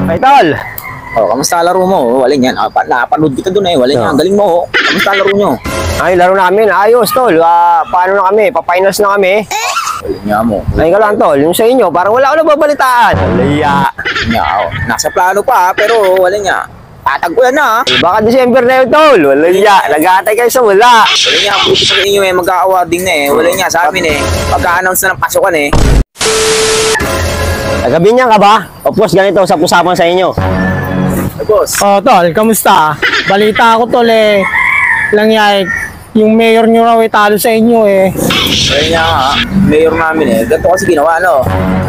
Ay, tol. Oh, kamusta laro mo? Wala niyan. Napanood kita doon eh. Wala niyan. Galing mo. Kamusta laro nyo? Ay, laro namin. Ayos, tol. Paano na kami? Pa-finals na kami. Wala niya mo. Ay, ka lang, tol. Yung sa inyo, parang wala ko nababalitaan. Laya. Niya, oh. Nasa plano pa, pero wala niya. Tatagpuan na. Baka December na yun, tol. Wala niya. Nag-aatay kayo sa wala. Wala niya. Puto sa inyo eh. Mag-awarding na eh. Wala niya. Sa amin eh. Pagka-announce na ng pasukan eh. Nagabinyan ka ba? O boss, ganito, usap-usapan sa inyo. Hey, boss. Oh, tol, kamusta? Balita ko, tol, langyay, yung mayor nyo raw talo sa inyo, Wala niya ha. Mayor namin eh. Ganito kasi ginawa, no?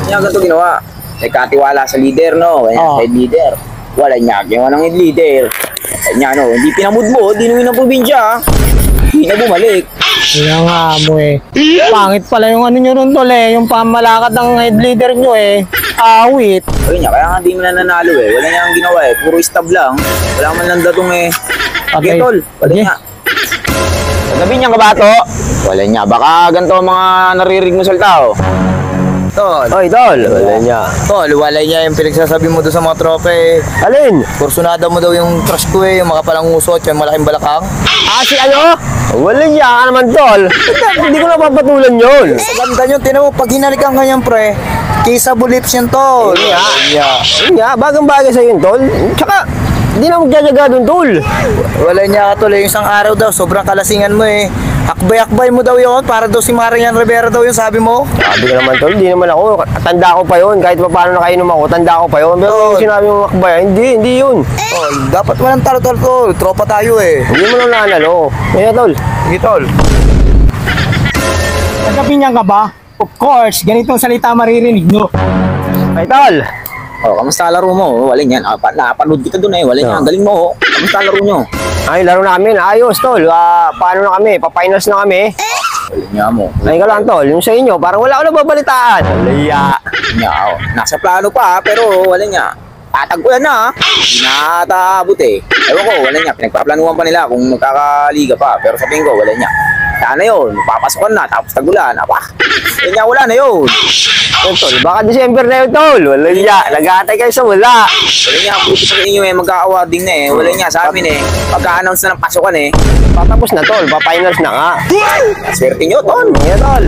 Niya, ganito ginawa. Nagkatiwala sa leader, no? Kaya head leader. Wala niya. Ginawa ng head leader. Kanya, no? Hindi pinamud mo. Dinuwi ng probinsya. Hindi na bumalik. Kaya nga mo, Pangit pala yung ano nyo ron, tol, yung pamalakad ng head leader nyo, awit. Wala niya. Kaya nga di mo na nanalo eh. Wala niya ang ginawa eh. Puro stab lang. Wala man lang datong eh. Okay, tol. Wala niya. Nagabinyan ka ba, to? Wala niya. Baka ganito ang mga naririnig mo salita, oh. Tol. Oy, tol. Wala niya. Tol, wala niya yung pinagsasabi mo doon sa mga tropa eh. Alin? Kursunada mo daw yung crush ko eh. Yung mga palangusot, yung malaking balakang. Si ano? Wala niya ka naman, tol. Hindi ko napapatulan yun. Sa ganda nyo, tinan mo, pag hinalikan ka niyan, pre, kissable lips yan, tol. Yun nga, bagang-bagay sa yun, tol. Tsaka, hindi na magjajaga dun, tol. Wala niya ka, tol. Yung isang araw daw, sobrang kalasingan mo eh. Akbay-akbay mo daw yun, para daw si Marian Rivera daw yung sabi mo. Sabi ka naman, tol, hindi naman ako. Tanda ko pa yun. Kahit pa paano nakainom ako, tanda ko pa yun. Pero yung sinabi mo akbay, hindi yun. Tol, dapat walang talo, tol. Tropa tayo eh. Hindi mo lang nanalo. Kaya, tol. Sige, tol. Nagkapinyan ka ba? Of course, ganitong salita maririnig nyo. Ay, tol. Oh, kamusta laro mo? Wala niyan. Napanood kita doon eh. Wala niyan. Galing mo. Kamusta laro nyo? Ay, laro namin. Ayos, tol. Paano na kami? Pa-finals na kami. Wala niya mo. Ay, ka lang, tol. Yung sa inyo, parang wala ko nababalitaan. Laya. Niya, oh. Nasa plano pa, pero wala niya. Tatagpuan na. Hindi na taabot eh. Ewan ko, wala niya. Pinagpaplanuhan pa nila kung magkakaliga pa. Pero sabihin ko, wala niya. Sana yun. Papasukan na. Tapos tagulan. Yan niya, wala na yun. Oh, tol, baka December na yun, tol. Wala niya. Nag-aatay kayo sa wala. Wala niya. Puto sa inyo eh. Magka-awarding na eh. Wala niya. Sa amin eh. Pagka-announce na ng pasukan eh. Patapos na, tol. Pa-finals na nga. Swerte nyo, tol. Kaya, tol.